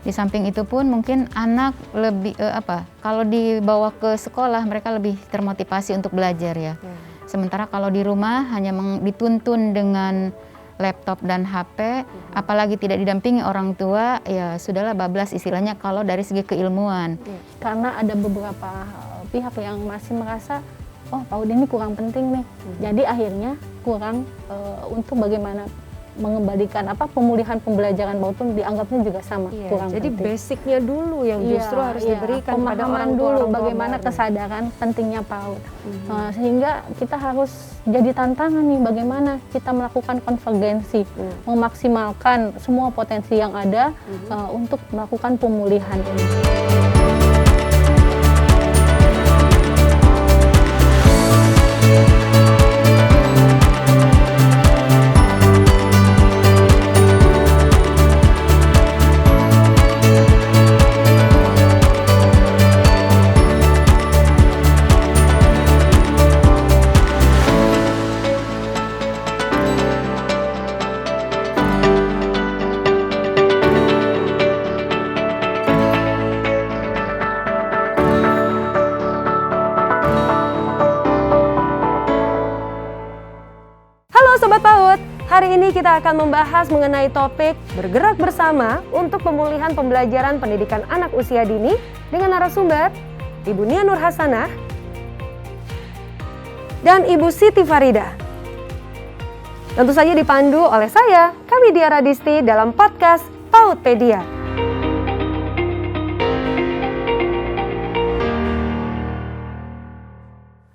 Di samping itu pun mungkin anak lebih kalau dibawa ke sekolah mereka lebih termotivasi untuk belajar ya. Sementara kalau di rumah hanya dituntun dengan laptop dan HP, apalagi tidak didampingi orang tua, ya sudahlah bablas istilahnya kalau dari segi keilmuan. Karena ada beberapa pihak yang masih merasa, oh PAUD ini kurang penting nih. Jadi akhirnya kurang untuk bagaimana mengembalikan pemulihan pembelajaran PAUD pun dianggapnya juga sama kurang jadi penting. basicnya dulu yang justru harus diberikan pada orang tua dulu bagaimana kesadaran pentingnya PAUD. Sehingga kita harus jadi tantangan nih bagaimana kita melakukan konvergensi, memaksimalkan semua potensi yang ada untuk melakukan pemulihan ini. Sobat PAUD, hari ini kita akan membahas mengenai topik bergerak bersama untuk pemulihan pembelajaran pendidikan anak usia dini dengan narasumber Ibu Nia Nur Hasanah dan Ibu Siti Farida. Tentu saja dipandu oleh saya, Kamidia Radisti dalam podcast PAUDpedia.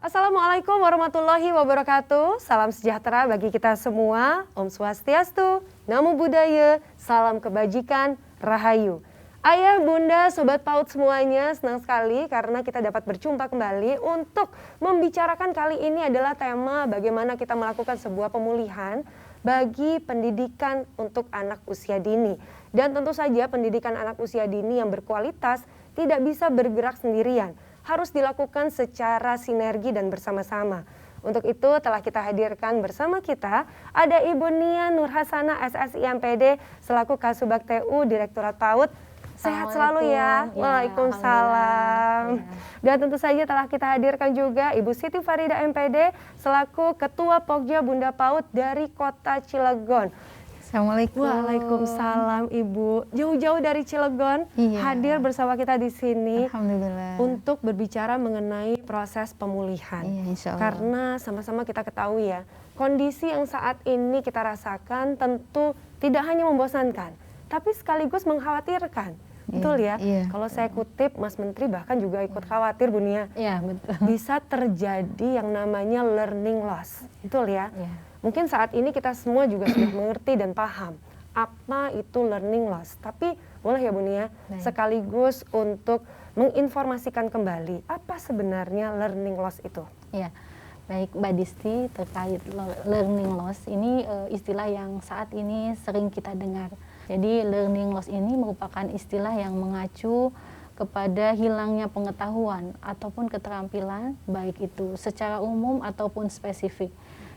Assalamualaikum warahmatullahi wabarakatuh. Salam sejahtera bagi kita semua. Om Swastiastu, Namo Buddhaya, salam kebajikan, Rahayu. Ayah, bunda, sobat PAUD semuanya, senang sekali karena kita dapat berjumpa kembali untuk membicarakan kali ini adalah tema bagaimana kita melakukan sebuah pemulihan bagi pendidikan untuk anak usia dini. Dan tentu saja pendidikan anak usia dini yang berkualitas tidak bisa bergerak sendirian. Harus dilakukan secara sinergi dan bersama-sama. Untuk itu telah kita hadirkan bersama kita ada Ibu Nia Nur Hasanah SSI MPD selaku Kasubag TU Direktorat PAUD. Sehat selalu ya. Waalaikumsalam. Dan tentu saja telah kita hadirkan juga Ibu Siti Farida MPD selaku Ketua Pokja Bunda PAUD dari Kota Cilegon. Assalamualaikum. Waalaikumsalam Ibu. Jauh-jauh dari Cilegon hadir bersama kita di sini. Alhamdulillah. Untuk berbicara mengenai proses pemulihan. Insya Allah. Karena sama-sama kita ketahui ya, kondisi yang saat ini kita rasakan tentu tidak hanya membosankan, tapi sekaligus mengkhawatirkan. Betul ya? Kalau saya kutip Mas Menteri bahkan juga ikut khawatir Bu Nia. Iya, betul. Bisa terjadi yang namanya learning loss. Betul ya? Mungkin saat ini kita semua juga sudah mengerti dan paham apa itu learning loss. Tapi boleh ya Bu Nia, sekaligus untuk menginformasikan kembali apa sebenarnya learning loss itu. Ya, baik Mbak Disti, terkait learning loss ini istilah yang saat ini sering kita dengar. Jadi learning loss ini merupakan istilah yang mengacu kepada hilangnya pengetahuan ataupun keterampilan baik itu secara umum ataupun spesifik.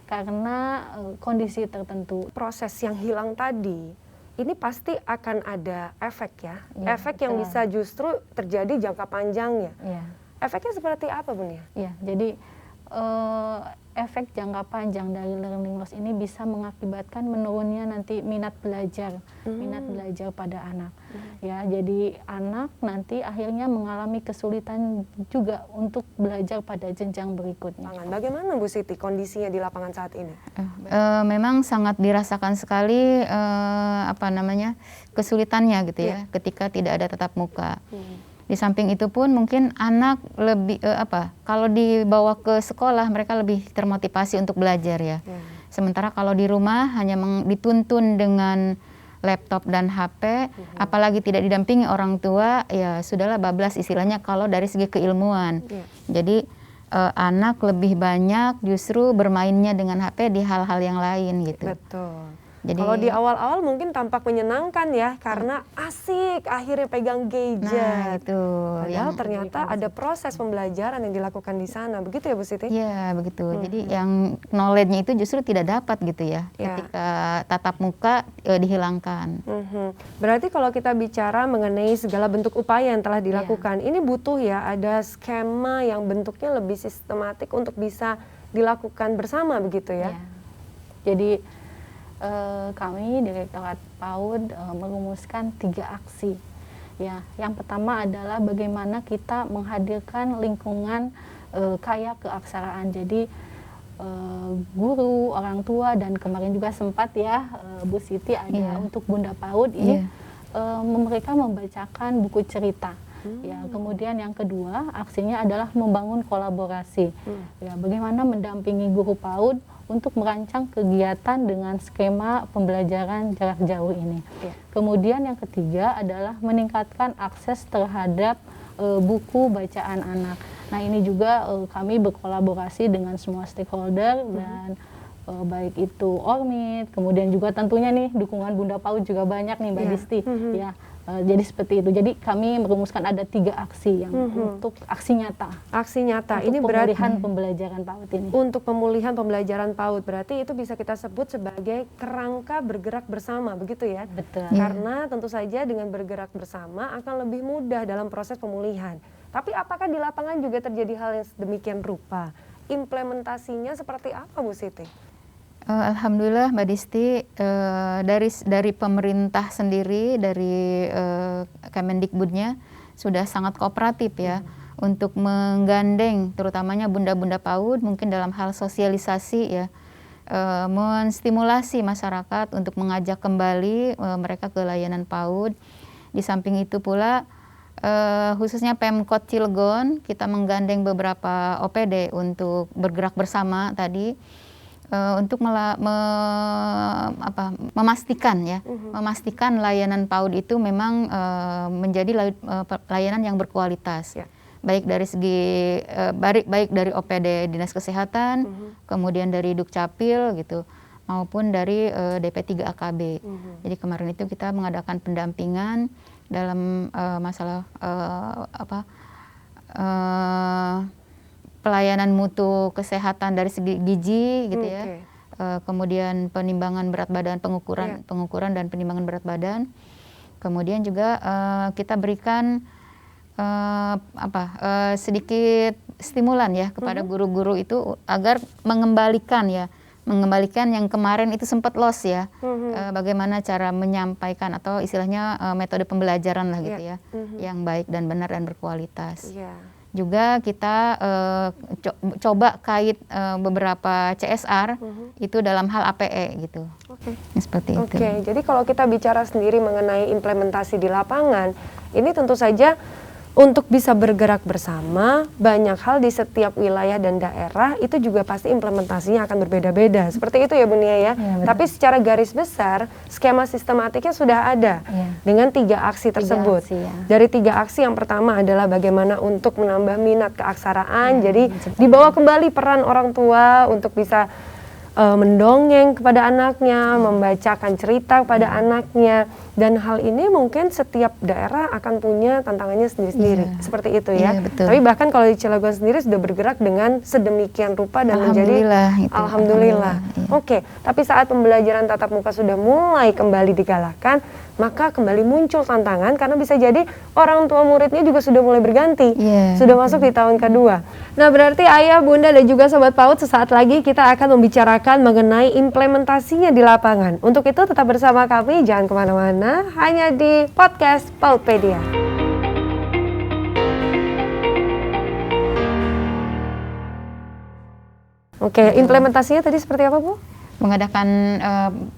Karena kondisi tertentu. Proses yang hilang tadi, ini pasti akan ada efek ya. Efek betul. yang bisa justru terjadi jangka panjangnya. Efeknya seperti apa Bu Nia? Jadi efek jangka panjang dari learning loss ini bisa mengakibatkan menurunnya nanti minat belajar pada anak. Ya, jadi anak nanti akhirnya mengalami kesulitan juga untuk belajar pada jenjang berikutnya. Bagaimana Bu Siti kondisinya di lapangan saat ini? Memang sangat dirasakan sekali kesulitannya gitu ya, ketika tidak ada tatap muka. Di samping itu pun mungkin anak lebih kalau dibawa ke sekolah mereka lebih termotivasi untuk belajar ya. Sementara kalau di rumah hanya dituntun dengan laptop dan HP, apalagi tidak didampingi orang tua, ya sudahlah bablas istilahnya kalau dari segi keilmuan. Jadi anak lebih banyak justru bermainnya dengan HP di hal-hal yang lain gitu. Betul. Jadi Kalau di awal-awal mungkin tampak menyenangkan ya, karena asik akhirnya pegang gadget. nah itu Padahal ternyata ada proses pembelajaran yang dilakukan di sana, begitu ya Bu Siti? ya begitu. Jadi yang knowledge-nya itu justru tidak dapat gitu ya, Ya. ketika tatap muka dihilangkan. Berarti kalau kita bicara mengenai segala bentuk upaya yang telah dilakukan, ini butuh ya ada skema yang bentuknya lebih sistematik untuk bisa dilakukan bersama begitu ya? Ya. Jadi kami Direktorat PAUD merumuskan 3 aksi. Ya, yang pertama adalah bagaimana kita menghadirkan lingkungan kaya keaksaraan. Jadi guru, orang tua, dan kemarin juga sempat ya Bu Siti ada untuk Bunda PAUD ini mereka membacakan buku cerita. Ya, kemudian yang kedua aksinya adalah membangun kolaborasi. Ya, bagaimana mendampingi guru PAUD untuk merancang kegiatan dengan skema pembelajaran jarak jauh ini. Kemudian yang ketiga adalah meningkatkan akses terhadap buku bacaan anak. Nah, ini juga kami berkolaborasi dengan semua stakeholder dan baik itu Ormit, kemudian juga tentunya nih dukungan Bunda PAUD juga banyak nih Mbak Disti. Ya, jadi seperti itu. Jadi kami merumuskan ada 3 aksi yang untuk aksi nyata. Aksi nyata Untuk ini berarti pemulihan pembelajaran PAUD ini. untuk pemulihan pembelajaran PAUD, berarti itu bisa kita sebut sebagai kerangka bergerak bersama, begitu ya? Betul. Karena tentu saja dengan bergerak bersama akan lebih mudah dalam proses pemulihan. Tapi apakah di lapangan juga terjadi hal yang sedemikian rupa? Implementasinya seperti apa Bu Siti? Alhamdulillah Mbak Disti, dari pemerintah sendiri, dari Kemendikbudnya sudah sangat kooperatif ya untuk menggandeng terutamanya bunda-bunda PAUD mungkin dalam hal sosialisasi ya, menstimulasi masyarakat untuk mengajak kembali mereka ke layanan PAUD. Di samping itu pula khususnya Pemkot Cilegon kita menggandeng beberapa OPD untuk bergerak bersama tadi. Untuk memastikan ya, memastikan layanan PAUD itu memang menjadi layanan yang berkualitas, baik dari segi baik dari OPD Dinas Kesehatan, kemudian dari Dukcapil gitu, maupun dari DP3 AKB. Jadi kemarin itu kita mengadakan pendampingan dalam masalah pelayanan mutu kesehatan dari segi gizi gitu ya, kemudian penimbangan berat badan, pengukuran dan penimbangan berat badan, kemudian juga kita berikan sedikit stimulan ya kepada guru-guru itu agar mengembalikan yang kemarin itu sempat loss ya, bagaimana cara menyampaikan atau istilahnya metode pembelajaran lah gitu ya, yang baik dan benar dan berkualitas. Juga kita coba kait beberapa CSR itu dalam hal APE gitu. Seperti itu. Jadi kalau kita bicara sendiri mengenai implementasi di lapangan, ini tentu saja untuk bisa bergerak bersama, banyak hal di setiap wilayah dan daerah itu juga pasti implementasinya akan berbeda-beda. Seperti itu ya Bu Nia ya. Tapi secara garis besar, skema sistematiknya sudah ada dengan 3 aksi tersebut. Dari 3 aksi yang pertama adalah bagaimana untuk menambah minat keaksaraan. Jadi dibawa kembali peran orang tua untuk bisa mendongeng kepada anaknya, membacakan cerita kepada anaknya, dan hal ini mungkin setiap daerah akan punya tantangannya sendiri-sendiri, seperti itu ya. Tapi bahkan kalau di Cilegon sendiri sudah bergerak dengan sedemikian rupa dan menjadi alhamdulillah. Tapi saat pembelajaran tatap muka sudah mulai kembali digalakkan, maka kembali muncul tantangan karena bisa jadi orang tua muridnya juga sudah mulai berganti, sudah masuk di tahun kedua. Nah, berarti ayah, bunda, dan juga sobat PAUD, sesaat lagi kita akan membicarakan mengenai implementasinya di lapangan. Untuk itu tetap bersama kami, jangan kemana-mana, hanya di podcast PAUDpedia. Implementasinya tadi seperti apa Bu? Mengadakan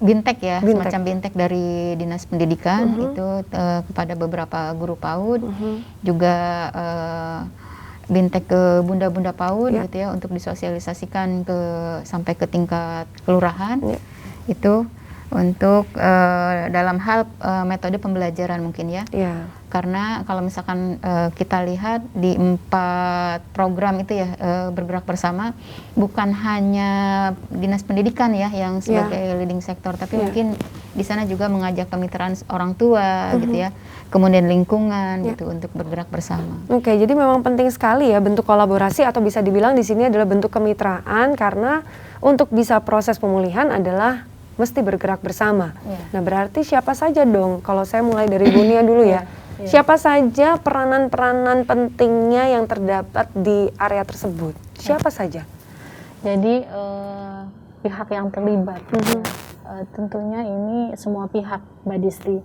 bintek ya, semacam bintek dari Dinas Pendidikan itu kepada beberapa guru PAUD, juga bintek ke bunda-bunda PAUD gitu ya, untuk disosialisasikan sampai ke tingkat kelurahan. Itu untuk dalam hal metode pembelajaran mungkin ya. Iya. Karena kalau misalkan kita lihat di 4 program itu ya bergerak bersama, bukan hanya dinas pendidikan ya yang sebagai leading sektor, tapi mungkin di sana juga mengajak kemitraan orang tua gitu ya, kemudian lingkungan gitu untuk bergerak bersama. Oke, jadi memang penting sekali ya bentuk kolaborasi, atau bisa dibilang di sini adalah bentuk kemitraan, karena untuk bisa proses pemulihan adalah mesti bergerak bersama. Nah, berarti siapa saja dong? Kalau saya mulai dari Bunia dulu ya. Siapa saja peranan-peranan pentingnya yang terdapat di area tersebut? Siapa saja? Jadi pihak yang terlibat, tentunya ini semua pihak, Mbak Disti,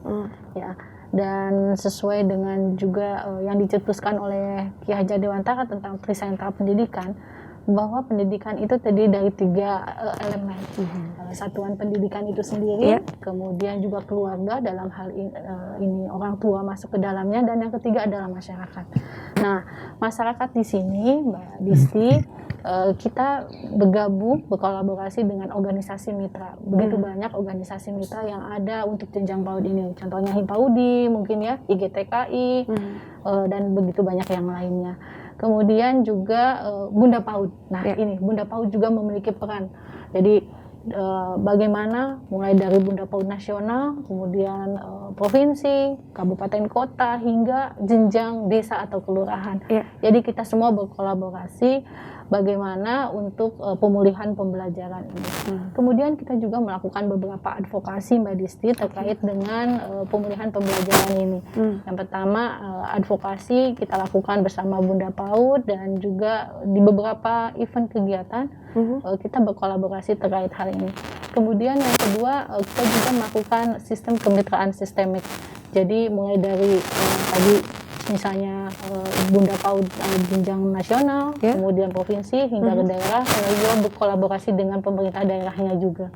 ya. Dan sesuai dengan juga yang dicetuskan oleh Ki Hajar Dewantara tentang Trisentra Pendidikan, bahwa pendidikan itu terdiri dari 3 elemen. Satuan pendidikan itu sendiri, kemudian juga keluarga, dalam hal ini orang tua masuk ke dalamnya, dan yang ketiga adalah masyarakat. Nah, masyarakat di sini, Mbak Disti, kita berkolaborasi dengan organisasi mitra. Begitu banyak organisasi mitra yang ada untuk jenjang PAUD ini. Contohnya Himpaudi, mungkin ya, IGTKI, dan begitu banyak yang lainnya. Kemudian juga Bunda PAUD. Nah, ini Bunda PAUD juga memiliki peran. Jadi bagaimana mulai dari Bunda PAUD nasional, kemudian provinsi, kabupaten kota, hingga jenjang desa atau kelurahan. Jadi kita semua berkolaborasi bagaimana untuk pemulihan pembelajaran ini. Kemudian kita juga melakukan beberapa advokasi, Mbak Disti, terkait dengan pemulihan pembelajaran ini. Yang pertama, advokasi kita lakukan bersama Bunda PAUD, dan juga di beberapa event kegiatan kita berkolaborasi terkait hal ini. Kemudian yang kedua, kita juga melakukan sistem kemitraan sistemik. Jadi mulai dari tadi misalnya Bunda PAUD jenjang nasional, kemudian provinsi hingga ke daerah, juga berkolaborasi dengan pemerintah daerahnya juga.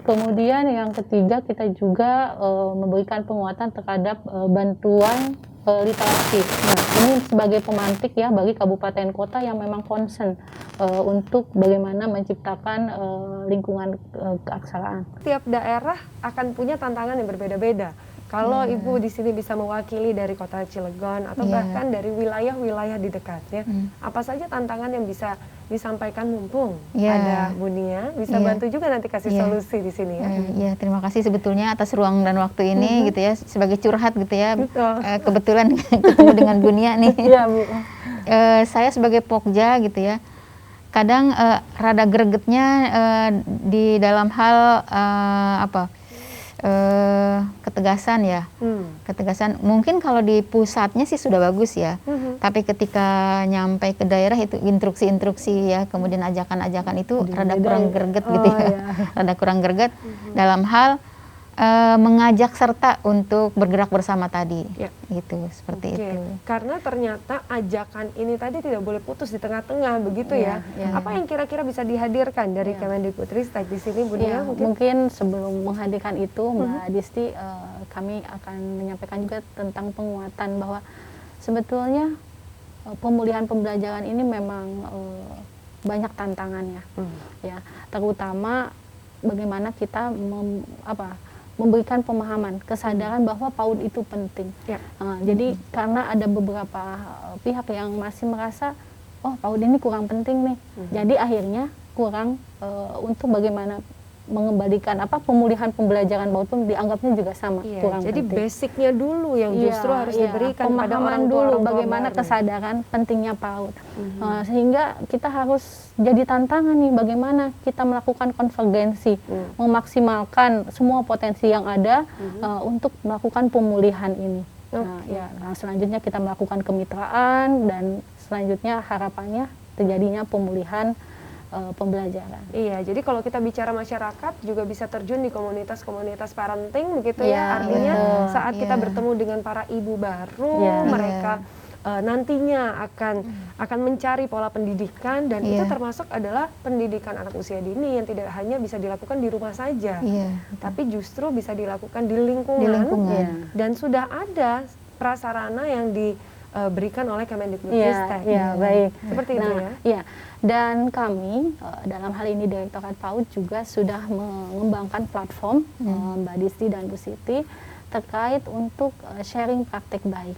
Kemudian yang ketiga, kita juga memberikan penguatan terhadap bantuan literasi. Nah, ini sebagai pemantik ya bagi kabupaten kota yang memang concern untuk bagaimana menciptakan lingkungan keaksaraan. Tiap daerah akan punya tantangan yang berbeda-beda. Kalau Ibu di sini bisa mewakili dari kota Cilegon atau bahkan dari wilayah-wilayah di dekatnya, apa saja tantangan yang bisa disampaikan, mumpung ada Bunia bisa bantu juga nanti kasih solusi di sini ya. Iya, terima kasih sebetulnya atas ruang dan waktu ini gitu ya, sebagai curhat gitu ya. Kebetulan ketemu dengan Bunia nih. Bu. Saya sebagai Pokja gitu ya, kadang rada gregetnya di dalam hal ketegasan ya. Ketegasan mungkin kalau di pusatnya sih sudah bagus ya, tapi ketika nyampe ke daerah itu instruksi-instruksi ya, kemudian ajakan-ajakan itu rada kurang greget gitu ya. Rada kurang greget dalam hal mengajak serta untuk bergerak bersama tadi, gitu, seperti itu. Karena ternyata ajakan ini tadi tidak boleh putus di tengah-tengah, begitu ya. Apa yang kira-kira bisa dihadirkan dari Kemendikbudristek di sini, Bunia? Mungkin sebelum menghadirkan itu, Mbak Disti, kami akan menyampaikan juga tentang penguatan bahwa sebetulnya pemulihan pembelajaran ini memang banyak tantangannya, ya, terutama bagaimana kita memberikan pemahaman, kesadaran bahwa PAUD itu penting. Jadi karena ada beberapa pihak yang masih merasa, oh PAUD ini kurang penting nih. Jadi akhirnya kurang untuk bagaimana mengembalikan pemulihan pembelajaran PAUD pun dianggapnya juga sama, kurang jadi penting. basicnya dulu yang justru harus diberikan pada orang tua, dulu bagaimana kesadaran pentingnya PAUD. Sehingga kita harus jadi tantangan nih, bagaimana kita melakukan konvergensi, memaksimalkan semua potensi yang ada untuk melakukan pemulihan ini. Nah, selanjutnya kita melakukan kemitraan, dan selanjutnya harapannya terjadinya pemulihan pembelajaran. Iya, jadi kalau kita bicara masyarakat juga bisa terjun di komunitas-komunitas parenting begitu ya. Artinya saat kita bertemu dengan para ibu baru, mereka nantinya akan mencari pola pendidikan, dan itu termasuk adalah pendidikan anak usia dini yang tidak hanya bisa dilakukan di rumah saja, tapi justru bisa dilakukan di lingkungan. Dan sudah ada prasarana yang berikan oleh Kemendikbudristek. Baik. Seperti itu ya. Iya. Dan kami dalam hal ini Direktorat PAUD juga sudah mengembangkan platform Mbak Disti dan Bu Siti terkait untuk sharing praktek baik.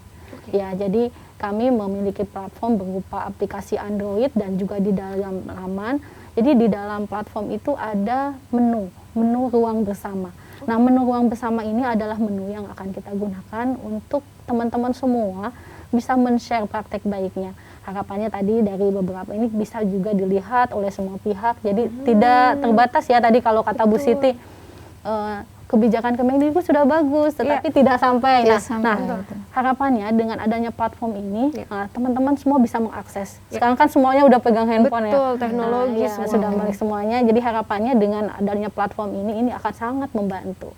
Ya, jadi kami memiliki platform berupa aplikasi Android dan juga di dalam laman. Jadi di dalam platform itu ada menu ruang bersama. Nah, menu ruang bersama ini adalah menu yang akan kita gunakan untuk teman-teman semua bisa men-share praktek baiknya. Harapannya tadi dari beberapa ini bisa juga dilihat oleh semua pihak. Jadi tidak terbatas ya tadi kalau kata Bu Siti, kebijakan Kemendikbud sudah bagus, tetapi tidak sampai. Nah, harapannya dengan adanya platform ini, teman-teman semua bisa mengakses. Sekarang kan semuanya udah pegang handphone. Betul, teknologi sudah milik semuanya. Jadi harapannya dengan adanya platform ini akan sangat membantu.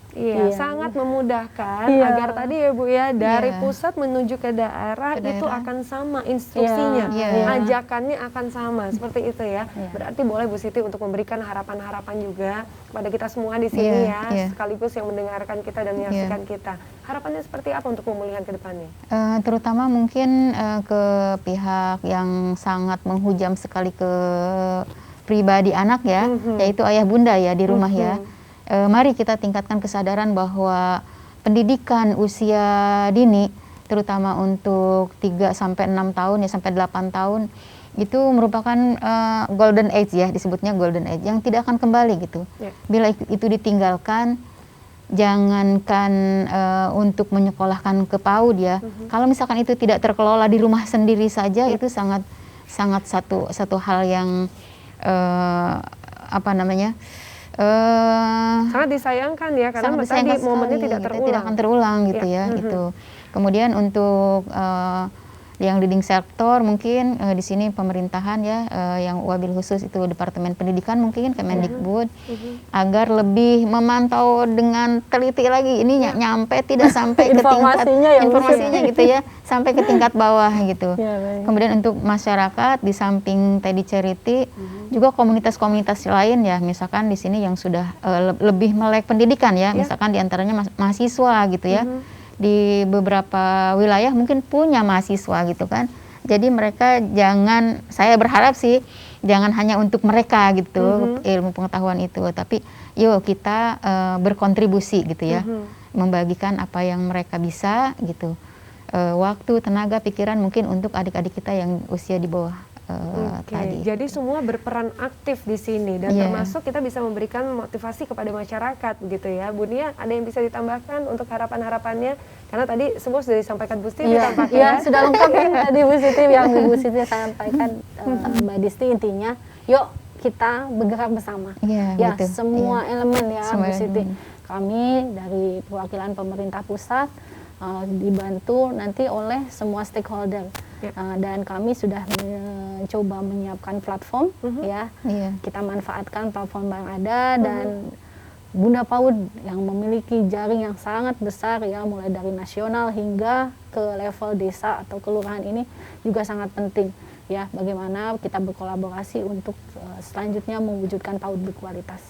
Sangat memudahkan agar tadi ya Bu ya, dari pusat menuju ke daerah itu akan sama instruksinya, ajakannya akan sama, seperti itu ya. Berarti boleh Bu Siti untuk memberikan harapan-harapan juga kepada kita semua di sini sekaligus yang mendengarkan kita dan menyaksikan kita. Harapannya seperti apa untuk pemulihan ke depannya? Terutama mungkin ke pihak yang sangat menghujam sekali ke pribadi anak ya, yaitu ayah bunda ya di rumah ya. Mari kita tingkatkan kesadaran bahwa pendidikan usia dini, terutama untuk 3 sampai 6 tahun ya sampai 8 tahun, itu merupakan golden age ya, disebutnya golden age yang tidak akan kembali gitu. Bila itu ditinggalkan, jangankan untuk menyekolahkan ke PAUD ya, kalau misalkan itu tidak terkelola di rumah sendiri saja, itu sangat satu hal yang sangat disayangkan ya, karena tadi momennya tidak akan terulang gitu ya. Gitu. Kemudian untuk yang leading sektor mungkin di sini pemerintahan ya, yang wabil khusus itu Departemen Pendidikan mungkin Kemendikbud, agar lebih memantau dengan teliti lagi ini nyampe tidak sampai ke tingkat informasinya gitu ya, sampai ke tingkat bawah gitu. Kemudian untuk masyarakat di samping tadi charity, juga komunitas-komunitas lain ya, misalkan di sini yang sudah lebih melek pendidikan ya, misalkan diantaranya mahasiswa gitu ya. Di beberapa wilayah mungkin punya mahasiswa gitu kan. Jadi mereka jangan, saya berharap sih jangan hanya untuk mereka gitu ilmu pengetahuan itu, tapi yuk kita berkontribusi gitu ya, membagikan apa yang mereka bisa gitu, waktu, tenaga, pikiran mungkin untuk adik-adik kita yang usia di bawah tadi. Jadi semua berperan aktif di sini dan termasuk kita bisa memberikan motivasi kepada masyarakat begitu ya. Bu Nia, ada yang bisa ditambahkan untuk harapan-harapannya? Karena tadi semua sudah disampaikan Bu Siti tampaknya. Sudah lengkap kan tadi Bu Siti yang Bu Siti sampaikan. Mbak Disti, intinya yuk kita bergerak bersama. Betul. Semua elemen ya Bu Siti. Kami dari perwakilan pemerintah pusat dibantu nanti oleh semua stakeholder. Dan kami sudah mencoba menyiapkan platform kita manfaatkan platform yang ada dan Bunda PAUD yang memiliki jaring yang sangat besar ya, mulai dari nasional hingga ke level desa atau kelurahan ini juga sangat penting ya, bagaimana kita berkolaborasi untuk selanjutnya mewujudkan PAUD berkualitas.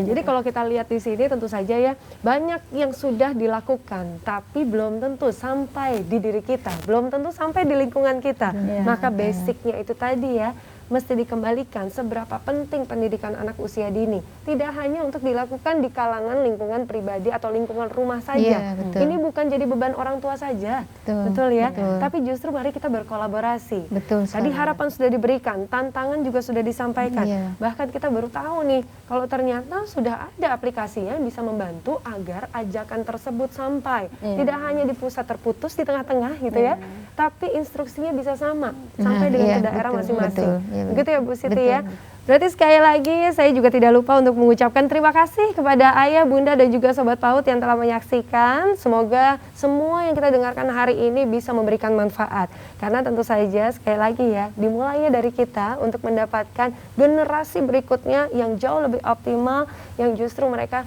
Jadi kalau kita lihat di sini tentu saja ya, banyak yang sudah dilakukan tapi belum tentu sampai di diri kita, belum tentu sampai di lingkungan kita. Maka basicnya itu tadi ya, mesti dikembalikan seberapa penting pendidikan anak usia dini. Tidak hanya untuk dilakukan di kalangan lingkungan pribadi atau lingkungan rumah saja. Ini bukan jadi beban orang tua saja. Betul ya? Tapi justru mari kita berkolaborasi. Tadi harapan sudah diberikan, tantangan juga sudah disampaikan. Bahkan kita baru tahu nih, kalau ternyata sudah ada aplikasi yang bisa membantu agar ajakan tersebut sampai. Tidak hanya di pusat terputus di tengah-tengah gitu ya, tapi instruksinya bisa sama, sampai dengan ke daerah masing-masing. Begitu ya Bu Siti ya. Berarti sekali lagi saya juga tidak lupa untuk mengucapkan terima kasih kepada ayah, bunda dan juga sobat PAUD yang telah menyaksikan. Semoga semua yang kita dengarkan hari ini bisa memberikan manfaat. Karena tentu saja sekali lagi ya, dimulainya dari kita untuk mendapatkan generasi berikutnya yang jauh lebih optimal, yang justru mereka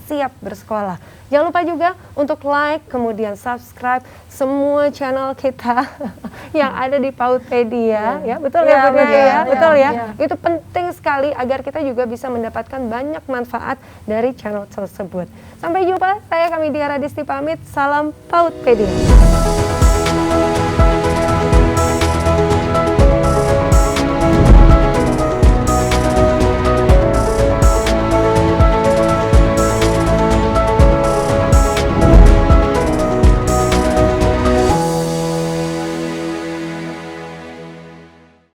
siap bersekolah. Jangan lupa juga untuk like, kemudian subscribe semua channel kita yang ada di PAUDpedia, ya betul ya Bu Nia ya, betul ya. Itu penting sekali agar kita juga bisa mendapatkan banyak manfaat dari channel tersebut. Sampai jumpa, saya Kamidia Radisti pamit, salam PAUDpedia.